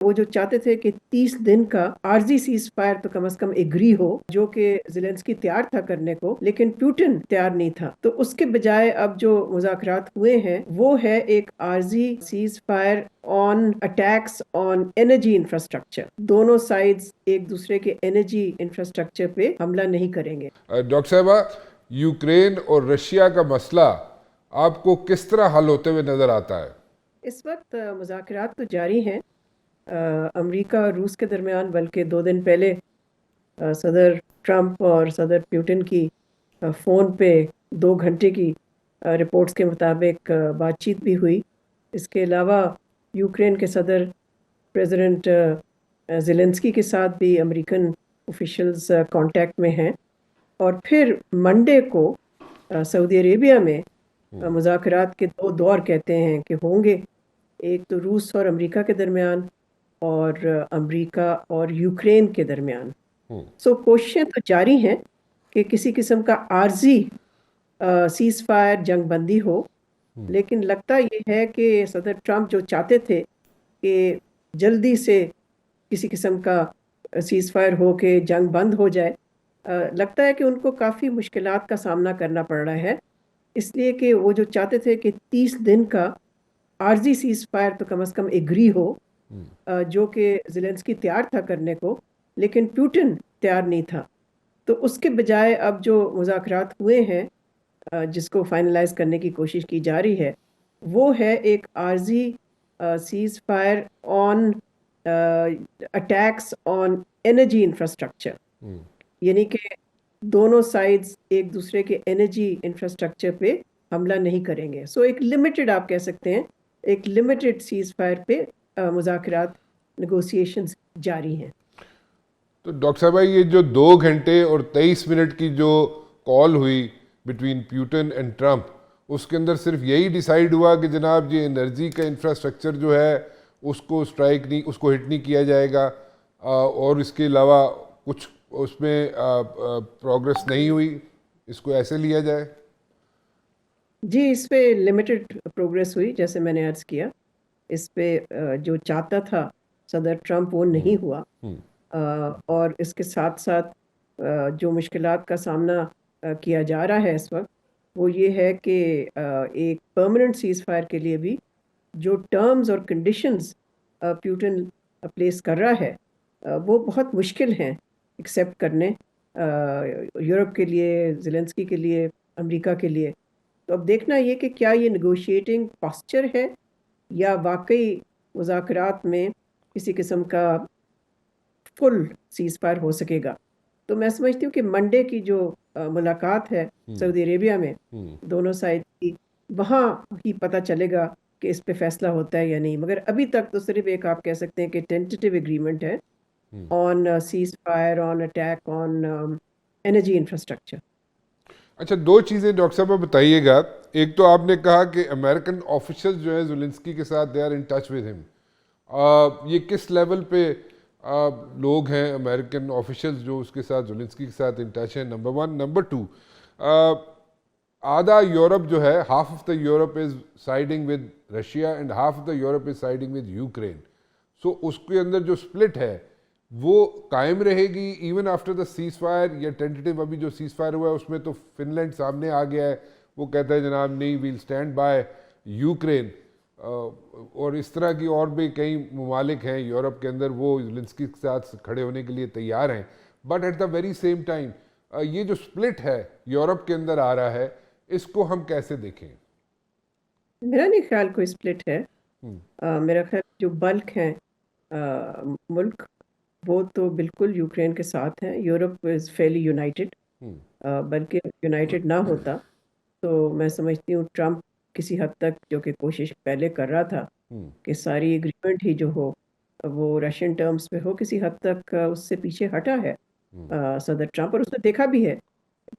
وہ جو چاہتے تھے کہ 30 دن کا عارضی سیز فائر تو کم از کم ایگری ہو، جو کہ زیلنسکی تیار تھا کرنے کو، لیکن پیوٹن تیار نہیں تھا. تو اس کے بجائے اب جو مذاکرات ہوئے ہیں وہ ہے ایک عارضی سیز فائر آن اٹیکس آن انرجی انفراسٹرکچر. دونوں سائڈز ایک دوسرے کے انرجی انفراسٹرکچر پہ حملہ نہیں کریں گے. ڈاکٹر صاحبہ، یوکرین اور رشیا کا مسئلہ آپ کو کس طرح حل ہوتے ہوئے نظر آتا ہے؟ اس وقت مذاکرات تو جاری ہیں امریکہ اور روس کے درمیان، بلکہ 2 دن پہلے صدر ٹرمپ اور صدر پیوٹن کی فون پہ 2 گھنٹے کی رپورٹس کے مطابق بات چیت بھی ہوئی. اس کے علاوہ یوکرین کے صدر پریزیڈنٹ زیلنسکی کے ساتھ بھی امریکن آفیشلز کانٹیکٹ میں ہیں. اور پھر منڈے کو سعودی عربیہ میں مذاکرات کے 2 دور کہتے ہیں کہ ہوں گے. ایک تو روس اور امریکہ کے درمیان، اور امریکہ اور یوکرین کے درمیان. سو کوششیں تو جاری ہیں کہ کسی قسم کا عارضی سیز فائر، جنگ بندی ہو. لیکن لگتا یہ ہے کہ صدر ٹرمپ جو چاہتے تھے کہ جلدی سے کسی قسم کا سیز فائر ہو کے جنگ بند ہو جائے، لگتا ہے کہ ان کو کافی مشکلات کا سامنا کرنا پڑ رہا ہے. اس لیے کہ وہ جو چاہتے تھے کہ 30 دن کا عارضی سیز فائر تو کم از کم ایگری ہو، جو کہ زیلنسکی تیار تھا کرنے کو، لیکن پیوٹن تیار نہیں تھا. تو اس کے بجائے اب جو مذاکرات ہوئے ہیں جس کو فائنلائز کرنے کی کوشش کی جا رہی ہے وہ ہے ایک عارضی سیز فائر آن اٹیکس آن انرجی انفراسٹرکچر. یعنی کہ دونوں سائڈز ایک دوسرے کے انرجی انفراسٹرکچر پہ حملہ نہیں کریں گے. سو ایک لمیٹڈ، آپ کہہ سکتے ہیں ایک لمیٹڈ سیز فائر پہ مذاکرات، نیگوسیشنز جاری ہیں. تو ڈاکٹر صاحبہ، یہ جو 2 گھنٹے اور 23 منٹ کی جو کال ہوئی بٹوین پیوٹن اینڈ ٹرمپ، اس کے اندر صرف یہی ڈیسائیڈ ہوا کہ جناب یہ انرجی کا انفراسٹرکچر جو ہے اس کو اسٹرائک نہیں، اس کو ہٹ نہیں کیا جائے گا، اور اس کے علاوہ کچھ اس میں پروگرس نہیں ہوئی، اس کو ایسے لیا جائے؟ جی، اس پہ لمیٹڈ پروگریس ہوئی، جیسے میں نے عرض کیا. اس پہ جو چاہتا تھا صدر ٹرمپ وہ نہیں ہوا. اور اس کے ساتھ ساتھ جو مشکلات کا سامنا کیا جا رہا ہے اس وقت وہ یہ ہے کہ ایک پرماننٹ سیز فائر کے لیے بھی جو ٹرمز اور کنڈیشنز پیوٹن پلیس کر رہا ہے وہ بہت مشکل ہیں ایکسیپٹ کرنے یورپ کے لیے، زیلنسکی کے لیے، امریکہ کے لیے. تو اب دیکھنا یہ کہ کیا یہ نیگوشیٹنگ پاسچر ہے یا واقعی مذاکرات میں کسی قسم کا فل سیز فائر ہو سکے گا. تو میں سمجھتی ہوں کہ منڈے کی جو ملاقات ہے سعودی عربیہ میں دونوں سائڈ کی، وہاں ہی پتہ چلے گا کہ اس پہ فیصلہ ہوتا ہے یا نہیں. مگر ابھی تک تو صرف ایک آپ کہہ سکتے ہیں کہ ٹینٹیٹیو ایگریمنٹ ہے on ceasefire, on attack on energy infrastructure. اچھا، 2 چیزیں ڈاکٹر صاحب بتائیے گا. ایک تو آپ نے کہا کہ امریکن آفیشل جو ہے زیلنسکی کے ساتھ they are in touch with ہم. یہ کس لیول پہ لوگ ہیں امریکن آفیشلز جو اس کے ساتھ زیلنسکی کے ساتھ ان ٹچ ہیں؟ نمبر 1. نمبر 2، آدھا یورپ جو ہے، half of the Europe is siding with Russia and half of the Europe is siding with Ukraine. So اس کے اندر جو سپلٹ ہے وہ قائم رہے گی even after the ceasefire, یا ٹینٹیٹیو ابھی جو سیز فائر ہوا ہے اس میں تو فن لینڈ سامنے آ گیا ہے، وہ کہتا ہے جناب نہیں، ویل اسٹینڈ بائی یوکرین. اور اس طرح کی اور بھی کئی ممالک ہیں یورپ کے اندر، وہ زیلنسکی کے ساتھ کھڑے ہونے کے لیے تیار ہیں. But at the very same time یہ جو سپلٹ ہے یورپ کے اندر آ رہا ہے، اس کو ہم کیسے دیکھیں؟ میرا نہیں خیال کوئی سپلٹ ہے. میرا خیال جو بلک ہیں ملک وہ تو بالکل یوکرین کے ساتھ ہیں. Europe is fairly united. بلکہ یونائٹڈ نہ ہوتا تو میں سمجھتی ہوں ٹرمپ کسی حد تک، جو کہ کوشش پہلے کر رہا تھا کہ ساری ایگریمنٹ ہی جو ہو وہ رشین ٹرمز پہ ہو، کسی حد تک اس سے پیچھے ہٹا ہے صدر ٹرمپ. اور اس نے دیکھا بھی ہے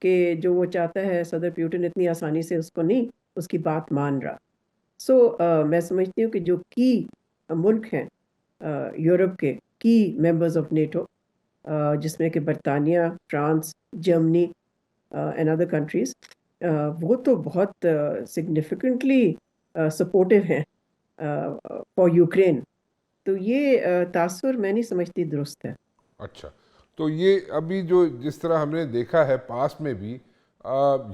کہ جو وہ چاہتا ہے صدر پیوٹن اتنی آسانی سے اس کو نہیں اس کی بات مان رہا. سو میں سمجھتی ہوں کہ جو کی ملک ہیں یورپ کے کی ممبرز آف نیٹو، جس میں کہ برطانیہ، France, Germany and other countries, وہ تو بہت سگنیفیکنٹلی سپورٹیو ہیں فار یوکرین. تو یہ تاثر میں نہیں سمجھتی درست ہے. اچھا، تو یہ ابھی جو جس طرح ہم نے دیکھا ہے پاس میں بھی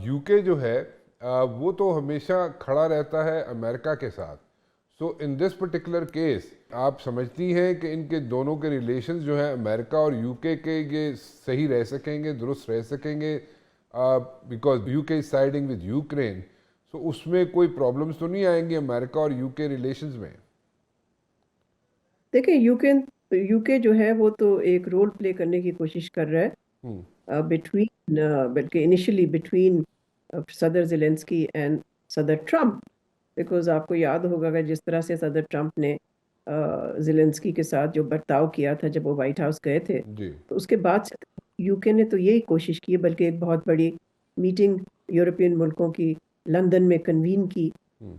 یو کے جو ہے وہ تو ہمیشہ کھڑا رہتا ہے امریکہ کے ساتھ. سو ان دس پرٹیکولر کیس آپ سمجھتی ہیں کہ ان کے دونوں کے ریلیشنز جو ہیں امریکہ اور یو کے یہ صحیح رہ سکیں گے، درست رہ سکیں گے؟ بیکاز یو کے از سائڈنگ ود یوکرین، سو اس میں کوئی پرابلمس تو نہیں آئیں گی امریکہ اور یو کے ریلیشنز میں؟ دیکھیں یو کے جو ہے وہ تو ایک رول پلے کرنے کی کوشش کر رہا ہے بٹوین، بلکہ انیشلی بٹوین صدر زیلنسکی اینڈ صدر ٹرمپ. بیکاز آپ کو یاد ہوگا کہ جس طرح سے صدر ٹرمپ نے زیلنسکی کے ساتھ جو برتاؤ کیا تھا جب وہ وائٹ ہاؤس گئے تھے، جی. تو اس کے بعد سے یو کے نے تو یہی کوشش کی، بلکہ ایک بہت بڑی میٹنگ یورپین ملکوں کی لندن میں کنوین کی،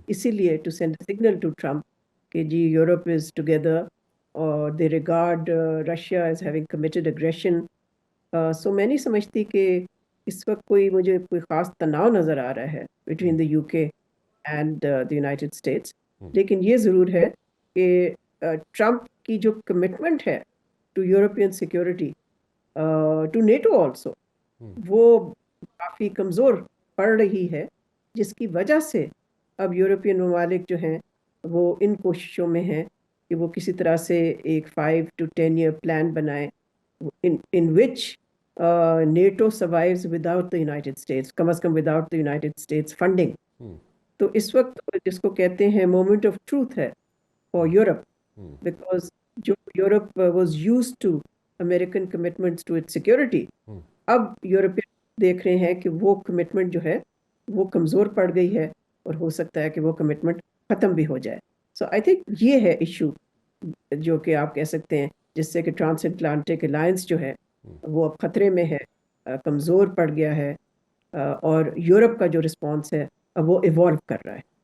اسی لیے to send signal to Trump کہ جی یورپ از ٹوگیدر اور they regard Russia as having committed aggression. So میں نہیں سمجھتی کہ اس وقت مجھے کوئی خاص تناؤ نظر آ رہا ہے بٹوین دا یو کے اینڈ دا یونائٹیڈ اسٹیٹس. لیکن یہ ضرور ہے کہ ٹرمپ کی جو کمٹمنٹ ہے to European security, to NATO also, وہ کافی کمزور پڑ رہی ہے، جس کی وجہ سے اب یورپین ممالک جو ہیں وہ ان کوششوں میں ہیں کہ وہ کسی طرح سے ایک 5 to 10 year پلان بنائیں in which NATO survives without the United States، come is come without the United States funding. تو اس وقت جس کو کہتے ہیں مومنٹ آف ٹروتھ ہے فار یورپ، بیکاز جو Europe was use to American commitments to it security, اب European دیکھ رہے ہیں کہ وہ کمٹمنٹ جو ہے وہ کمزور پڑ گئی ہے، اور ہو سکتا ہے کہ وہ کمٹمنٹ ختم بھی ہو جائے. سو آئی تھنک یہ ہے ایشو جو کہ آپ کہہ سکتے ہیں جس سے کہ ٹرانس اٹلانٹک الائنس جو ہے وہ اب خطرے میں ہے، کمزور پڑ گیا ہے، اور یورپ کا جو رسپانس ہے اب وہ ایوالو کر رہا ہے.